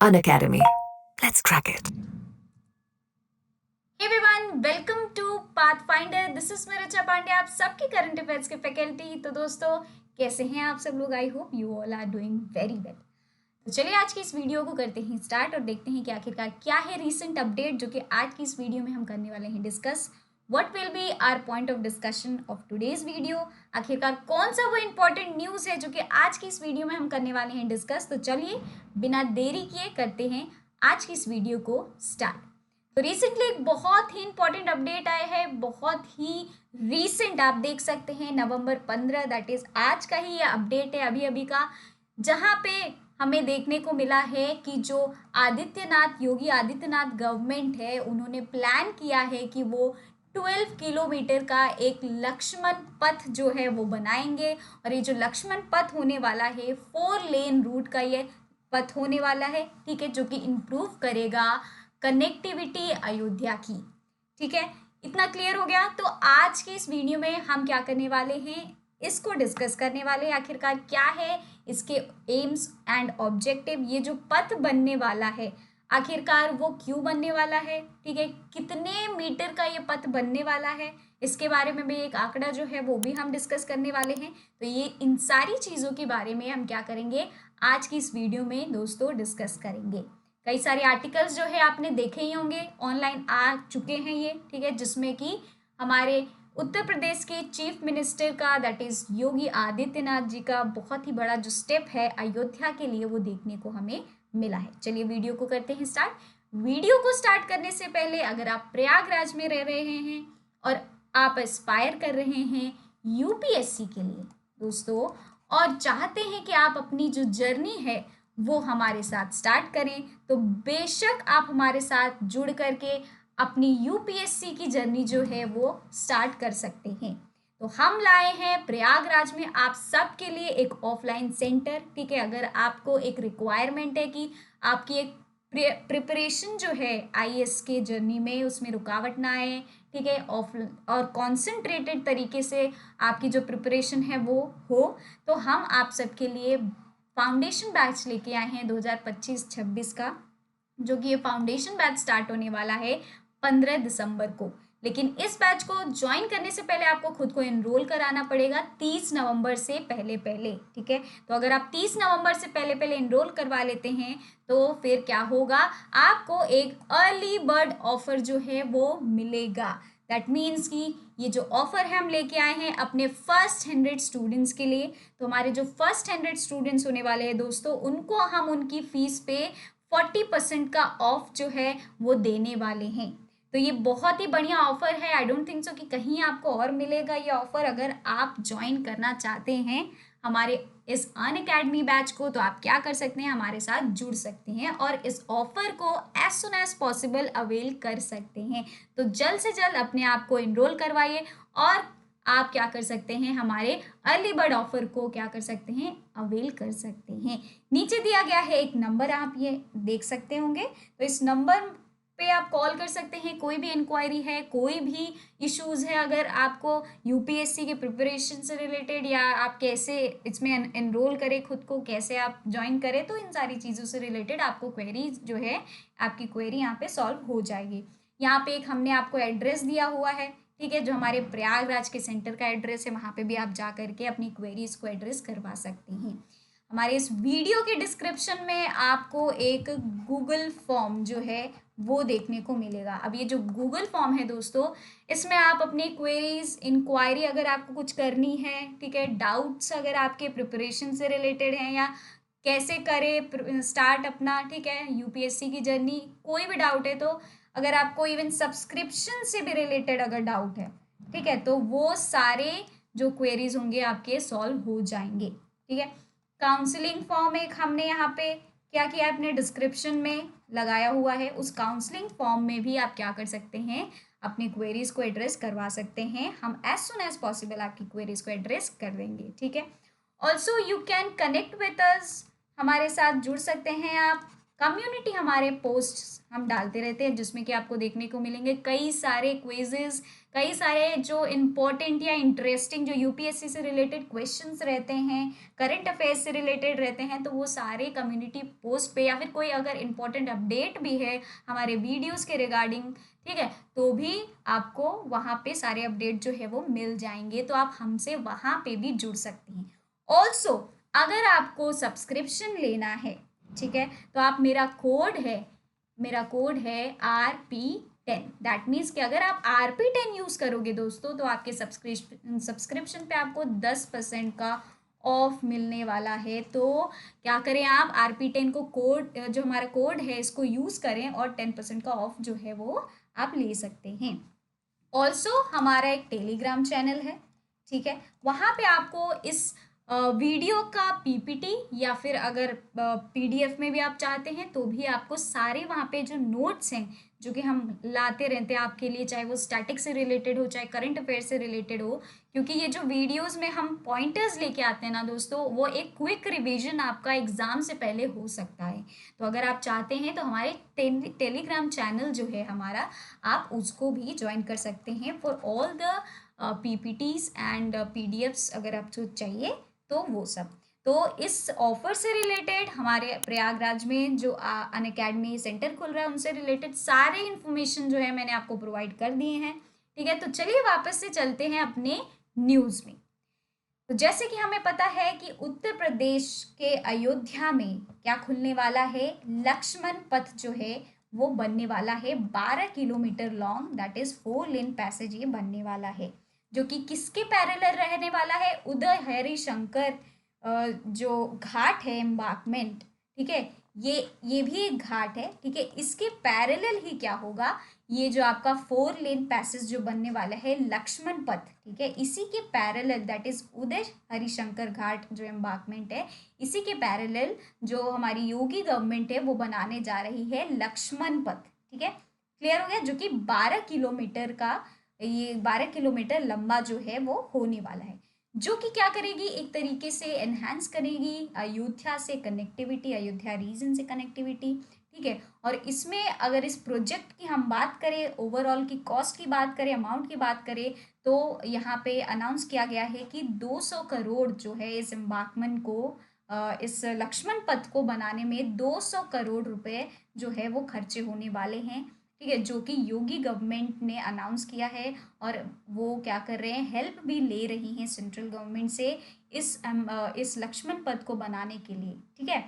Unacademy. Let's crack it. Hey everyone, welcome to Pathfinder. This is Richa Pandey, आप सबके current affairs के faculty. तो दोस्तों, कैसे हैं आप सब लोग? I hope you all are doing very well. तो चलिए आज की इस वीडियो को करते हैं स्टार्ट और देखते हैं कि आखिरकार क्या है रीसेंट अपडेट जो कि आज की इस वीडियो में हम करने वाले हैं discuss. What will be our point of discussion of today's video. आखिरकार कौन सा वो इम्पोर्टेंट न्यूज़ है जो कि आज की इस वीडियो में हम करने वाले हैं डिस्कस। तो चलिए बिना देरी किए करते हैं आज की इस वीडियो को स्टार्ट। तो रिसेंटली एक बहुत ही इंपॉर्टेंट अपडेट आया है, बहुत ही रीसेंट, आप देख सकते हैं नवंबर 15, दैट इज आज का ही ये अपडेट है अभी अभी का, जहाँ पे हमें देखने को मिला है कि जो योगी आदित्यनाथ गवर्नमेंट है, उन्होंने प्लान किया है कि वो 12 किलोमीटर का एक लक्ष्मण पथ जो है वो बनाएंगे। और ये जो लक्ष्मण पथ होने वाला है 4 लेन रूट का ये पथ होने वाला है, ठीक है, जो कि इम्प्रूव करेगा कनेक्टिविटी अयोध्या की। ठीक है, इतना क्लियर हो गया। तो आज की इस वीडियो में हम क्या करने वाले हैं, इसको डिस्कस करने वाले हैं आखिरकार क्या है इसके एम्स एंड ऑब्जेक्टिव। ये जो पथ बनने वाला है आखिरकार वो क्यों बनने वाला है, ठीक है, कितने मीटर का ये पथ बनने वाला है, इसके बारे में भी एक आंकड़ा जो है वो भी हम डिस्कस करने वाले हैं। तो ये इन सारी चीज़ों के बारे में हम क्या करेंगे आज की इस वीडियो में दोस्तों डिस्कस करेंगे। कई सारे आर्टिकल्स जो है आपने देखे ही होंगे, ऑनलाइन आ चुके हैं ये, ठीक है, जिसमें कि हमारे उत्तर प्रदेश के चीफ मिनिस्टर का, दैट इज योगी आदित्यनाथ जी का बहुत ही बड़ा जो स्टेप है अयोध्या के लिए वो देखने को हमें मिला है। चलिए वीडियो को करते हैं स्टार्ट। वीडियो को स्टार्ट करने से पहले अगर आप प्रयागराज में रह रहे हैं और आप एस्पायर कर रहे हैं यूपीएससी के लिए दोस्तों, और चाहते हैं कि आप अपनी जो जर्नी है वो हमारे साथ स्टार्ट करें, तो बेशक आप हमारे साथ जुड़ करके अपनी यूपीएससी की जर्नी जो है वो स्टार्ट कर सकते हैं। तो हम लाए हैं प्रयागराज में आप सबके लिए एक ऑफलाइन सेंटर, ठीक है। अगर आपको एक रिक्वायरमेंट है कि आपकी एक प्रिपरेशन जो है आईएएस के जर्नी में उसमें रुकावट ना आए, ठीक है, ऑफ और कॉन्सेंट्रेटेड तरीके से आपकी जो प्रिपरेशन है वो हो, तो हम आप सबके लिए फाउंडेशन बैच लेके आए हैं 2025-26 का, जो कि ये फाउंडेशन बैच स्टार्ट होने वाला है 15 दिसंबर को। लेकिन इस बैच को ज्वाइन करने से पहले आपको खुद को एनरोल कराना पड़ेगा 30 नवंबर से पहले पहले, ठीक है। तो अगर आप 30 नवंबर से पहले पहले एनरोल करवा लेते हैं तो फिर क्या होगा, आपको एक अर्ली बर्ड ऑफर जो है वो मिलेगा। दैट मीन्स कि ये जो ऑफर है हम लेके आए हैं अपने फर्स्ट 100 स्टूडेंट्स के लिए। तो हमारे जो फर्स्ट 100 स्टूडेंट्स होने वाले हैं दोस्तों, उनको हम उनकी फीस पे 40% का ऑफ जो है वो देने वाले हैं। तो ये बहुत ही बढ़िया ऑफर है, आई डोंट थिंक सो कि कहीं आपको और मिलेगा ये ऑफर। अगर आप ज्वाइन करना चाहते हैं हमारे इस अनअकैडमी बैच को, तो आप क्या कर सकते हैं, हमारे साथ जुड़ सकते हैं और इस ऑफर को as soon as possible avail कर सकते हैं। तो जल्द से जल्द अपने आप को इनरोल करवाइए और आप क्या कर सकते हैं, हमारे अर्ली बर्ड ऑफर को क्या कर सकते हैं, अवेल कर सकते हैं। नीचे दिया गया है एक नंबर, आप ये देख सकते होंगे, तो इस नंबर पे आप कॉल कर सकते हैं। कोई भी इंक्वायरी है, कोई भी इश्यूज है, अगर आपको यूपीएससी के प्रिपरेशन से रिलेटेड या आप कैसे इसमें एनरोल करें खुद को, कैसे आप ज्वाइन करें, तो इन सारी चीज़ों से रिलेटेड आपको क्वेरी जो है, आपकी क्वेरी यहाँ पे सॉल्व हो जाएगी। यहाँ पे एक हमने आपको एड्रेस दिया हुआ है, ठीक है, जो हमारे प्रयागराज के सेंटर का एड्रेस है, वहाँ पे भी आप जा करके अपनी क्वेरीज को एड्रेस करवा सकते हैं। हमारे इस वीडियो के डिस्क्रिप्शन में आपको एक गूगल फॉर्म जो है वो देखने को मिलेगा। अब ये जो गूगल फॉर्म है दोस्तों, इसमें आप अपनी क्वेरीज, इंक्वायरी अगर आपको कुछ करनी है, ठीक है, डाउट्स अगर आपके प्रिपरेशन से रिलेटेड हैं या कैसे करें स्टार्ट अपना, ठीक है, यूपीएससी की जर्नी, कोई भी डाउट है, तो अगर आपको इवन सब्सक्रिप्शन से भी रिलेटेड अगर डाउट है, ठीक है, तो वो सारे जो क्वेरीज होंगे आपके सॉल्व हो जाएंगे, ठीक है। काउंसलिंग फॉर्म एक हमने यहाँ पे क्या किया, अपने डिस्क्रिप्शन में लगाया हुआ है। उस काउंसलिंग फॉर्म में भी आप क्या कर सकते हैं, अपनी क्वेरीज को एड्रेस करवा सकते हैं। हम एज सुन एज पॉसिबल आपकी क्वेरीज को एड्रेस कर देंगे, ठीक है। Also you can connect with us, हमारे साथ जुड़ सकते हैं आप कम्युनिटी हमारे पोस्ट्स हम डालते रहते हैं जिसमें कि आपको देखने को मिलेंगे कई सारे क्विजेस, कई सारे जो इम्पोर्टेंट या इंटरेस्टिंग जो यूपीएससी से रिलेटेड क्वेश्चंस रहते हैं, करंट अफेयर्स से रिलेटेड रहते हैं, तो वो सारे कम्युनिटी पोस्ट पे या फिर कोई अगर इम्पोर्टेंट अपडेट भी है हमारे वीडियोस के रिगार्डिंग, ठीक है, तो भी आपको वहाँ पे सारे अपडेट जो है वो मिल जाएंगे, तो आप हमसे वहाँ पे भी जुड़ सकती हैं। ऑल्सो अगर आपको सब्सक्रिप्शन लेना है, ठीक है, तो आप मेरा कोड है RP10। दैट मीन्स कि अगर आप RP10 यूज़ करोगे दोस्तों तो आपके सब्सक्रिप्शन पे आपको 10% का ऑफ मिलने वाला है। तो क्या करें, आप RP10 को कोड, जो हमारा कोड है, इसको यूज़ करें और 10% का ऑफ जो है वो आप ले सकते हैं। ऑल्सो हमारा एक टेलीग्राम चैनल है, ठीक है, वहाँ पे आपको इस वीडियो का पीपीटी या फिर अगर पीडीएफ में भी आप चाहते हैं तो भी आपको सारे वहाँ पे जो नोट्स हैं जो कि हम लाते रहते हैं आपके लिए, चाहे वो स्टैटिक से रिलेटेड हो चाहे करंट अफेयर से रिलेटेड हो, क्योंकि ये जो वीडियोस में हम पॉइंटर्स लेके आते हैं ना दोस्तों, वो एक क्विक रिवीजन आपका एग्जाम से पहले हो सकता है। तो अगर आप चाहते हैं तो हमारे टेलीग्राम चैनल जो है हमारा, आप उसको भी ज्वाइन कर सकते हैं for all the PPTs and PDFs अगर आपको चाहिए तो वो सब। तो इस ऑफर से रिलेटेड हमारे प्रयागराज में जो अनअकैडमी सेंटर खुल रहा है उनसे रिलेटेड सारे इन्फॉर्मेशन जो है मैंने आपको प्रोवाइड कर दिए हैं, ठीक है। तो चलिए वापस से चलते हैं अपने न्यूज़ में। तो जैसे कि हमें पता है कि उत्तर प्रदेश के अयोध्या में क्या खुलने वाला है, लक्ष्मण पथ जो है वो बनने वाला है 12 kilometre long, that is 4 lane passage ये बनने वाला है, जो कि किसके पैरेलल रहने वाला है, उदय हरिशंकर जो घाट है, एम्बार्कमेंट, ठीक है, ये भी एक घाट है, ठीक है, इसके पैरेलल ही क्या होगा, ये जो आपका 4 लेन पैसेज जो बनने वाला है लक्ष्मण पथ, ठीक है, इसी के पैरेलल, दैट इज उदय हरिशंकर घाट जो एम्बार्कमेंट है, इसी के पैरेलल जो हमारी योगी गवर्नमेंट है वो बनाने जा रही है लक्ष्मण पथ, ठीक है, क्लियर हो गया, जो कि 12 किलोमीटर का, ये 12 किलोमीटर लंबा जो है वो होने वाला है, जो कि क्या करेगी, एक तरीके से एनहांस करेगी अयोध्या से कनेक्टिविटी, अयोध्या रीजन से कनेक्टिविटी, ठीक है। और इसमें अगर इस प्रोजेक्ट की हम बात करें, ओवरऑल की कॉस्ट की बात करें, अमाउंट की बात करें, तो यहाँ पे अनाउंस किया गया है कि 200 करोड़ जो है इस एम्बार्कमेंट को, इस लक्ष्मण पथ को बनाने में 200 करोड़ रुपए जो है वो खर्चे होने वाले हैं, ठीक है, जो कि योगी गवर्नमेंट ने अनाउंस किया है। और वो क्या कर रहे हैं, हेल्प भी ले रही हैं सेंट्रल गवर्नमेंट से इस लक्ष्मण पथ को बनाने के लिए, ठीक है।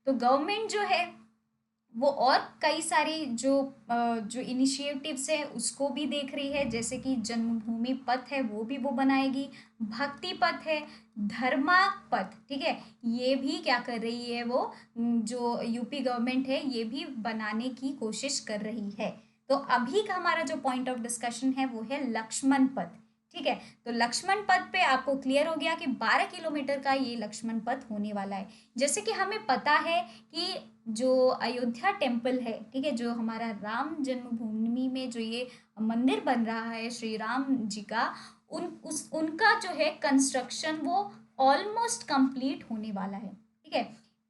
तो गवर्नमेंट जो है वो और कई सारी जो इनिशिएटिव्स है उसको भी देख रही है, जैसे कि जन्मभूमि पथ है वो भी वो बनाएगी, भक्ति पथ है, धर्मा पथ, ठीक है, ये भी क्या कर रही है वो, जो यूपी गवर्नमेंट है ये भी बनाने की कोशिश कर रही है। तो अभी का हमारा जो पॉइंट ऑफ डिस्कशन है वो है लक्ष्मण पथ, ठीक है। तो लक्ष्मण पथ पे आपको क्लियर हो गया कि 12 किलोमीटर का ये लक्ष्मण पथ होने वाला है। जैसे कि हमें पता है कि जो अयोध्या टेम्पल है, ठीक है, जो हमारा राम जन्मभूमि में जो ये मंदिर बन रहा है श्री राम जी का, उनका जो है कंस्ट्रक्शन वो ऑलमोस्ट कंप्लीट होने वाला है, ठीक है।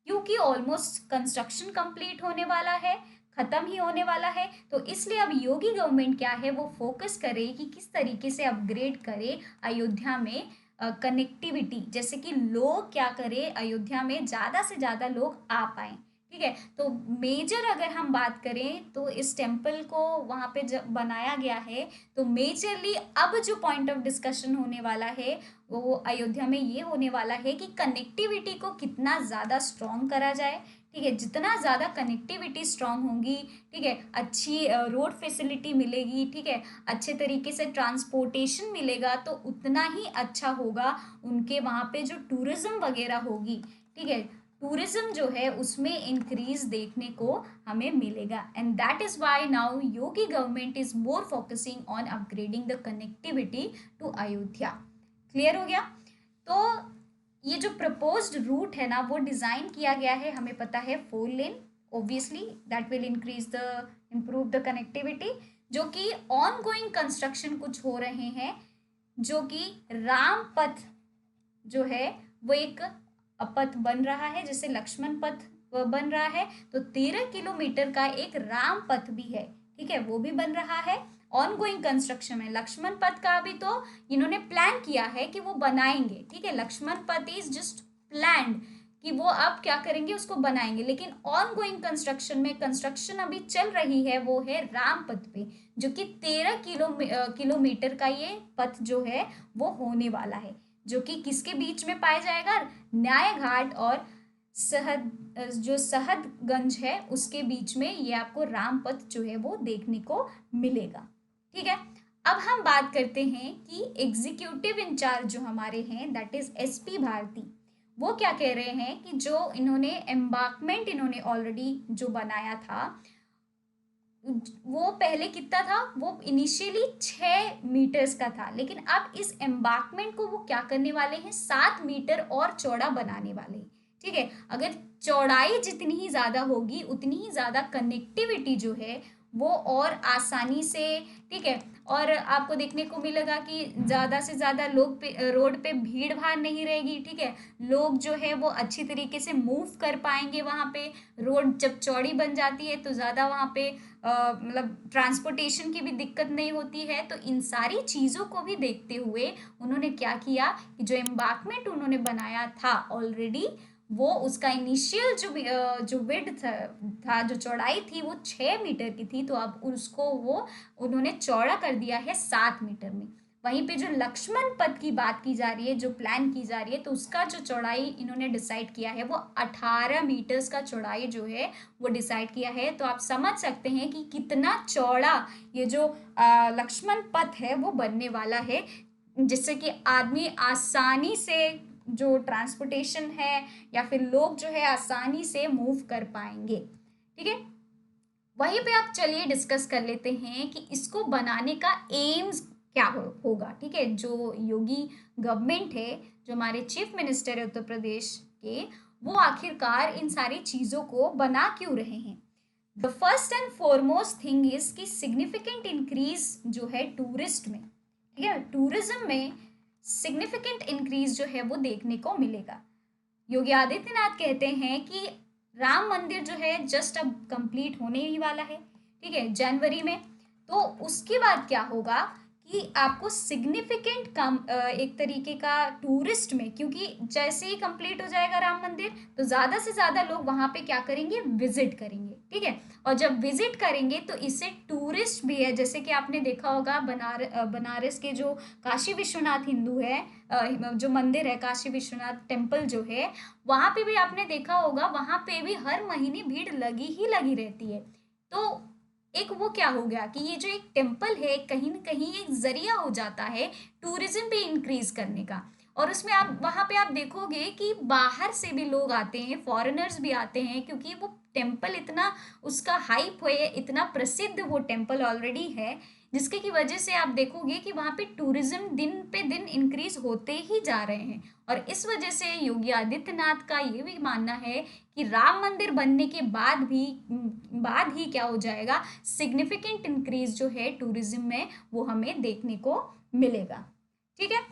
क्योंकि ऑलमोस्ट कंस्ट्रक्शन कंप्लीट होने वाला है, खत्म ही होने वाला है, तो इसलिए अब योगी गवर्नमेंट क्या है वो फोकस करे कि किस तरीके से अपग्रेड करे अयोध्या में कनेक्टिविटी, जैसे कि लोग क्या करें अयोध्या में ज़्यादा से ज़्यादा लोग आ पाएँ, ठीक है। तो मेजर अगर हम बात करें तो इस टेम्पल को वहाँ पे जब बनाया गया है, तो मेजरली अब जो पॉइंट ऑफ डिस्कशन होने वाला है वो अयोध्या में ये होने वाला है कि कनेक्टिविटी को कितना ज़्यादा स्ट्रॉन्ग करा जाए, ठीक है, जितना ज़्यादा कनेक्टिविटी स्ट्रॉन्ग होगी, ठीक है, अच्छी रोड फैसिलिटी मिलेगी, ठीक है, अच्छे तरीके से ट्रांसपोर्टेशन मिलेगा, तो उतना ही अच्छा होगा उनके वहाँ पे जो टूरिज़्म वगैरह होगी, ठीक है, टूरिज्म जो है उसमें इंक्रीज देखने को हमें मिलेगा। And that is why now Yogi government is more focusing on upgrading the connectivity to Ayodhya. Clear हो गया। तो ये जो प्रपोज्ड रूट है ना वो डिज़ाइन किया गया है, हमें पता है 4 lane, obviously that will increase the improve the connectivity, जो कि ऑन गोइंग कंस्ट्रक्शन कुछ हो रहे हैं, जो कि राम पथ जो है वो एक पथ बन रहा है, जैसे लक्ष्मण पथ बन रहा है, तो 13 किलोमीटर का एक राम पथ भी है, ठीक है, वो भी बन रहा है, ऑनगोइंग कंस्ट्रक्शन में। लक्ष्मण पथ का भी तो इन्होंने प्लान किया है कि वो बनाएंगे, ठीक है, लक्ष्मण पथ इज जस्ट प्लान्ड कि वो अब क्या करेंगे, उसको बनाएंगे, लेकिन ऑन गोइंग कंस्ट्रक्शन में कंस्ट्रक्शन अभी चल रही है, वो है राम पथ पे, जो कि 13 किलोमीटर का ये पथ जो है वो होने वाला है, जो कि किसके बीच में पाया जाएगा, न्याय घाट और सहदगंज है उसके बीच में ये आपको राम पथ जो है वो देखने को मिलेगा, ठीक है। अब हम बात करते हैं कि एग्जीक्यूटिव इंचार्ज जो हमारे हैं, दैट इज एसपी भारती, वो क्या कह रहे हैं कि जो इन्होंने एम्बार्कमेंट इन्होंने ऑलरेडी जो बनाया था, वो पहले कितना था, वो इनिशियली 6 मीटर्स का था, लेकिन अब इस एम्बार्कमेंट को वो क्या करने वाले हैं, 7 मीटर और चौड़ा बनाने वाले हैं, ठीक है। अगर चौड़ाई जितनी ही ज़्यादा होगी उतनी ही ज़्यादा कनेक्टिविटी जो है वो और आसानी से, ठीक है, और आपको देखने को मिलेगा कि ज़्यादा से ज़्यादा लोग पे रोड पे भीड़ भाड़ नहीं रहेगी, ठीक है, लोग जो है वो अच्छी तरीके से मूव कर पाएंगे वहाँ पे। रोड जब चौड़ी बन जाती है तो ज़्यादा वहाँ पे मतलब ट्रांसपोर्टेशन की भी दिक्कत नहीं होती है। तो इन सारी चीज़ों को भी देखते हुए उन्होंने क्या किया कि जो एम्बार्कमेंट उन्होंने बनाया था ऑलरेडी, वो उसका इनिशियल जो विड्थ था, जो चौड़ाई थी वो 6 मीटर की थी, तो अब उसको वो उन्होंने चौड़ा कर दिया है 7 मीटर में। वहीं पे जो लक्ष्मण पथ की बात की जा रही है, जो प्लान की जा रही है, तो उसका जो चौड़ाई इन्होंने डिसाइड किया है वो 18 मीटर्स का चौड़ाई जो है वो डिसाइड किया है। तो आप समझ सकते हैं कि कितना चौड़ा ये जो लक्ष्मण पथ है वो बनने वाला है, जिससे कि आदमी आसानी से जो ट्रांसपोर्टेशन है या फिर लोग जो है आसानी से मूव कर पाएंगे, ठीक है। वहीं पे आप चलिए डिस्कस कर लेते हैं कि इसको बनाने का एम्स क्या होगा, ठीक है। जो योगी गवर्नमेंट है, जो हमारे चीफ मिनिस्टर है उत्तर प्रदेश के, वो आखिरकार इन सारी चीज़ों को बना क्यों रहे हैं। The first and foremost thing is कि सिग्निफिकेंट इंक्रीज जो है टूरिस्ट में, ठीक है, टूरिज्म में सिग्निफिकेंट इंक्रीज जो है वो देखने को मिलेगा। योगी आदित्यनाथ कहते हैं कि राम मंदिर जो है जस्ट अब कंप्लीट होने ही वाला है, ठीक है, जनवरी में। तो उसके बाद क्या होगा कि आपको सिग्निफिकेंट कम एक तरीके का टूरिस्ट में, क्योंकि जैसे ही कंप्लीट हो जाएगा राम मंदिर तो ज़्यादा से ज़्यादा लोग वहाँ पे क्या करेंगे, विजिट करेंगे, ठीक है। और जब विजिट करेंगे तो इससे टूरिस्ट भी है, जैसे कि आपने देखा होगा बनारस के जो काशी विश्वनाथ हिंदू है, जो मंदिर है काशी विश्वनाथ टेम्पल जो है, वहाँ पे भी आपने देखा होगा, वहाँ पे भी हर महीने भीड़ लगी ही लगी रहती है। तो एक वो क्या हो गया कि ये जो एक टेम्पल है कहीं ना कहीं एक जरिया हो जाता है टूरिज्म पे इंक्रीज करने का। और उसमें आप वहाँ पे आप देखोगे कि बाहर से भी लोग आते हैं, फॉरेनर्स भी आते हैं, क्योंकि वो टेम्पल इतना उसका हाइप है, इतना प्रसिद्ध वो टेम्पल ऑलरेडी है, जिसके की वजह से आप देखोगे कि वहाँ पे टूरिज्म दिन पे दिन इंक्रीज होते ही जा रहे हैं। और इस वजह से योगी आदित्यनाथ का ये भी मानना है कि राम मंदिर बनने के बाद ही क्या हो जाएगा, सिग्निफिकेंट इंक्रीज जो है टूरिज्म में वो हमें देखने को मिलेगा, ठीक है।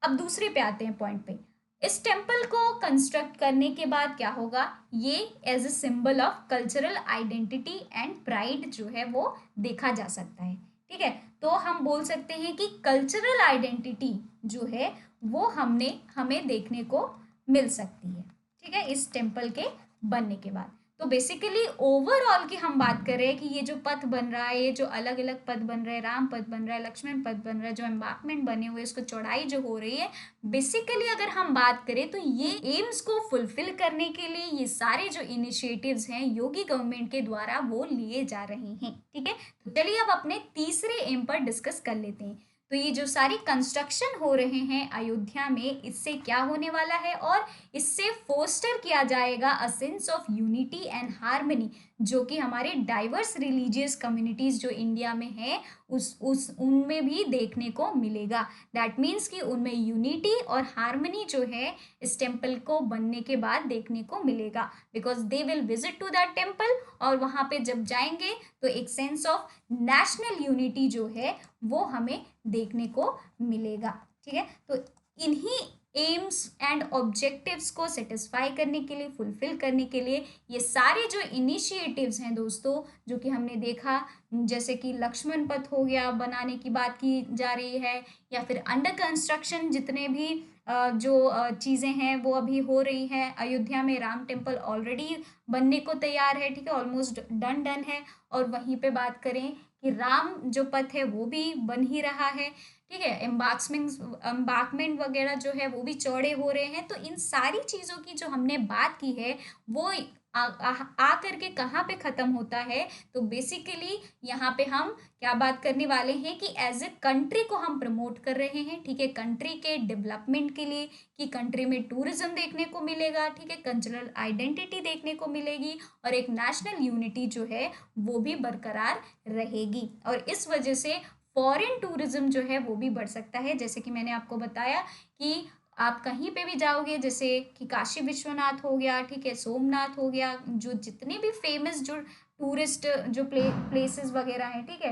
अब दूसरे पे आते हैं पॉइंट पे। इस टेम्पल को कंस्ट्रक्ट करने के बाद क्या होगा, ये as a symbol of cultural identity and pride जो है वो देखा जा सकता है, ठीक है। तो हम बोल सकते हैं कि कल्चरल आइडेंटिटी जो है वो हमें देखने को मिल सकती है, ठीक है, इस टेम्पल के बनने के बाद। तो बेसिकली ओवरऑल की हम बात कर रहे हैं कि ये जो पथ बन रहा है, ये जो अलग अलग पथ बन रहे हैं, राम पथ बन रहा है, लक्ष्मण पथ बन रहा है, जो एम्बार्कमेंट बने हुए इसको चौड़ाई जो हो रही है, बेसिकली अगर हम बात करें तो ये एम्स को फुलफिल करने के लिए ये सारे जो इनिशिएटिव्स हैं योगी गवर्नमेंट के द्वारा वो लिए जा रहे हैं, ठीक है। तो चलिए अब अपने तीसरे एम पर डिस्कस कर लेते हैं। तो ये जो सारी कंस्ट्रक्शन हो रहे हैं अयोध्या में, इससे क्या होने वाला है, और इससे फोस्टर किया जाएगा a sense of unity and harmony, जो कि हमारे डाइवर्स रिलीजियस कम्युनिटीज जो इंडिया में है उस उनमें भी देखने को मिलेगा। दैट मीन्स कि उनमें यूनिटी और हार्मनी जो है इस टेम्पल को बनने के बाद देखने को मिलेगा, because they will visit to that temple, और वहाँ पे जब जाएंगे तो एक सेंस ऑफ नेशनल यूनिटी जो है वो हमें देखने को मिलेगा, ठीक है। तो इन्हीं एम्स एंड ऑब्जेक्टिव्स को सेटिस्फाई करने के लिए, फुलफिल करने के लिए ये सारे जो इनिशिएटिव्स हैं दोस्तों, जो कि हमने देखा, जैसे कि लक्ष्मण पथ हो गया, बनाने की बात की जा रही है, या फिर अंडर कंस्ट्रक्शन जितने भी जो चीज़ें हैं वो अभी हो रही हैं। अयोध्या में राम टेम्पल ऑलरेडी बनने को तैयार है, ठीक है, ऑलमोस्ट डन है। और वहीं पे बात करें कि राम जो पथ है वो भी बन ही रहा है, ठीक है, एम्बार्कमेंट वगैरह जो है वो भी चौड़े हो रहे हैं। तो इन सारी चीज़ों की जो हमने बात की है वो आ करके कहाँ पे ख़त्म होता है, तो बेसिकली यहाँ पे हम क्या बात करने वाले हैं कि एज ए कंट्री को हम प्रमोट कर रहे हैं, ठीक है, कंट्री के डेवलपमेंट के लिए, कि कंट्री में टूरिज्म देखने को मिलेगा, ठीक है, कल्चरल आइडेंटिटी देखने को मिलेगी, और एक नेशनल यूनिटी जो है वो भी बरकरार रहेगी। और इस वजह से फॉरेन टूरिज्म जो है वो भी बढ़ सकता है। जैसे कि मैंने आपको बताया कि आप कहीं पे भी जाओगे, जैसे कि काशी विश्वनाथ हो गया, ठीक है, सोमनाथ हो गया, जो जितने भी फेमस जो टूरिस्ट जो प्लेसेस वगैरह हैं, ठीक है,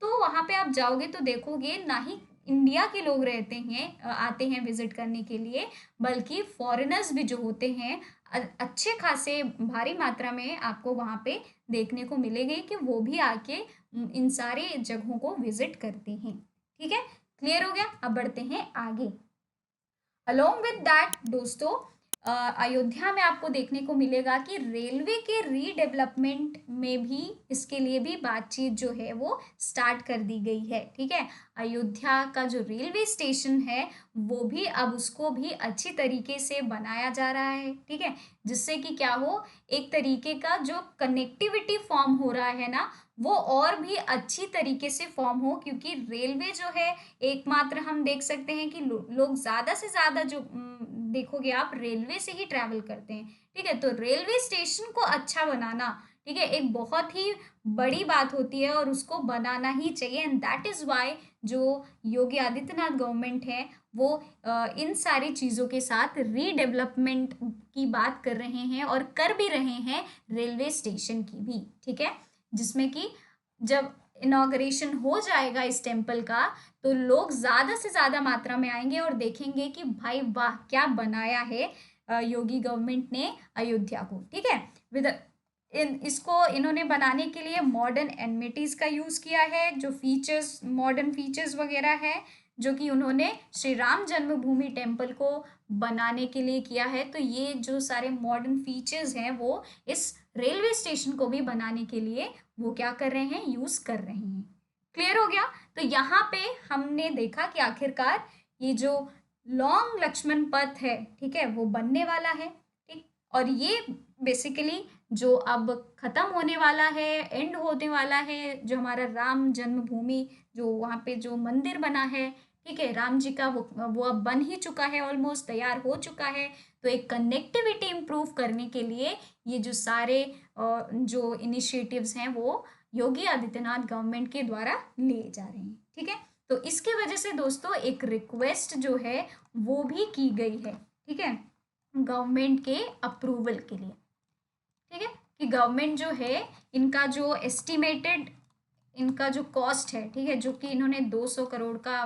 तो वहाँ पे आप जाओगे तो देखोगे ना ही इंडिया के लोग रहते हैं, आते हैं विजिट करने के लिए, बल्कि फॉरेनर्स भी जो होते हैं अच्छे खासे भारी मात्रा में आपको वहाँ पे देखने को मिलेंगे कि वो भी आके इन सारे जगहों को विजिट करते हैं। ठीक है, क्लियर हो गया। अब बढ़ते हैं आगे। अलोंग विद दैट दोस्तों, अयोध्या में आपको देखने को मिलेगा कि रेलवे के रीडेवलपमेंट में भी, इसके लिए भी बातचीत जो है वो स्टार्ट कर दी गई है। ठीक है, अयोध्या का जो रेलवे स्टेशन है वो भी अब उसको भी अच्छी तरीके से बनाया जा रहा है, ठीक है, जिससे कि क्या हो, एक तरीके का जो कनेक्टिविटी फॉर्म हो रहा है ना, वो और भी अच्छी तरीके से फॉर्म हो, क्योंकि रेलवे जो है एकमात्र हम देख सकते हैं कि लोग ज़्यादा से ज़्यादा जो देखोगे आप रेलवे से ही ट्रैवल करते हैं। ठीक है, तो रेलवे स्टेशन को अच्छा बनाना, ठीक है, एक बहुत ही बड़ी बात होती है और उसको बनाना ही चाहिए। एंड दैट इज़ वाई जो योगी आदित्यनाथ गवर्नमेंट है वो इन सारी चीज़ों के साथ रीडेवलपमेंट की बात कर रहे हैं और कर भी रहे हैं रेलवे स्टेशन की भी। ठीक है, जिसमें कि जब इनॉग्रेशन हो जाएगा इस टेम्पल का, तो लोग ज़्यादा से ज़्यादा मात्रा में आएंगे और देखेंगे कि भाई वाह क्या बनाया है योगी गवर्नमेंट ने अयोध्या को। ठीक है, विद इसको इन्होंने बनाने के लिए मॉडर्न एमिनिटीज़ का यूज़ किया है, जो फीचर्स मॉडर्न फीचर्स वगैरह है जो कि उन्होंने श्री राम जन्मभूमि टेम्पल को बनाने के लिए किया है। तो ये जो सारे मॉडर्न फीचर्स हैं वो इस रेलवे स्टेशन को भी बनाने के लिए वो क्या कर रहे हैं, यूज़ कर रहे हैं। क्लियर हो गया। तो यहाँ पे हमने देखा कि आखिरकार ये जो लॉन्ग लक्ष्मण पथ है, ठीक है, वो बनने वाला है। ठीक, और ये बेसिकली जो अब खत्म होने वाला है, एंड होने वाला है, जो हमारा राम जन्मभूमि जो वहाँ पे जो मंदिर बना है, ठीक है, राम जी का, वो अब बन ही चुका है, ऑलमोस्ट तैयार हो चुका है। तो एक कनेक्टिविटी इम्प्रूव करने के लिए ये जो सारे जो इनिशिएटिव्स हैं वो योगी आदित्यनाथ गवर्नमेंट के द्वारा लिए जा रहे हैं। ठीक है, तो इसकी वजह से दोस्तों एक रिक्वेस्ट जो है वो भी की गई है, ठीक है, गवर्नमेंट के अप्रूवल के लिए। ठीक है, कि गवर्नमेंट जो है इनका जो एस्टिमेटेड इनका जो कॉस्ट है, ठीक है, जो कि इन्होंने 200 करोड़ का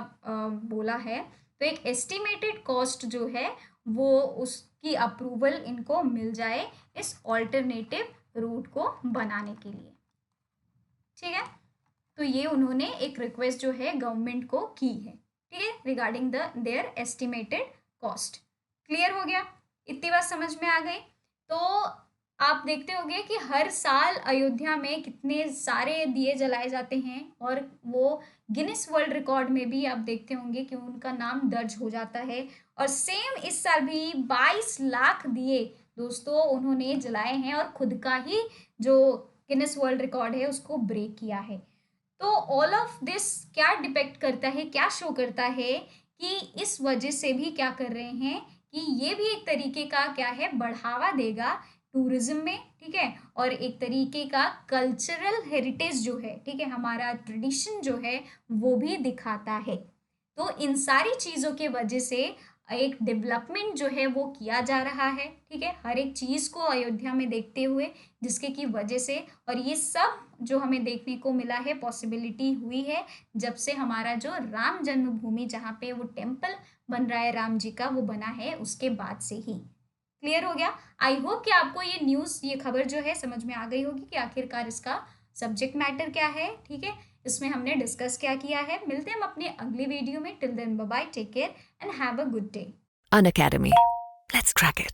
बोला है, तो एक एस्टिमेटेड कॉस्ट जो है वो उसकी अप्रूवल इनको मिल जाए इस ऑल्टरनेटिव रूट को बनाने के लिए। ठीक है, तो ये उन्होंने एक रिक्वेस्ट जो है गवर्नमेंट को की है, ठीक है, regarding their estimated cost. Clear हो गया, इतनी बात समझ में आ गई। तो आप देखते होंगे कि हर साल अयोध्या में कितने सारे दिए जलाए जाते हैं और वो गिनीज वर्ल्ड रिकॉर्ड में भी आप देखते होंगे कि उनका नाम दर्ज हो जाता है। और सेम इस साल भी 22 लाख दिए दोस्तों उन्होंने जलाए हैं और खुद का ही जो गिनीज वर्ल्ड रिकॉर्ड है उसको ब्रेक किया है। तो ऑल ऑफ दिस क्या डिपेक्ट करता है, क्या शो करता है कि इस वजह से भी क्या कर रहे हैं कि ये भी एक तरीके का क्या है, बढ़ावा देगा टूरिज्म में। ठीक है, और एक तरीके का कल्चरल हेरिटेज जो है, ठीक है, हमारा ट्रेडिशन जो है वो भी दिखाता है। तो इन सारी चीज़ों के वजह से एक डेवलपमेंट जो है वो किया जा रहा है, ठीक है, हर एक चीज़ को अयोध्या में देखते हुए, जिसके की वजह से, और ये सब जो हमें देखने को मिला है पॉसिबिलिटी हुई है जब से हमारा जो राम जन्मभूमि जहाँ पे वो टेम्पल बन रहा है राम जी का, वो बना है उसके बाद से ही। क्लियर हो गया? आई होप कि आपको ये न्यूज़, ये खबर जो है समझ में आ गई होगी कि आखिरकार इसका सब्जेक्ट मैटर क्या है, ठीक है, इसमें हमने डिस्कस क्या किया है। मिलते हैं हम अपने अगली वीडियो में। Till then bye bye, take care and have a good day. An academy. Let's crack it.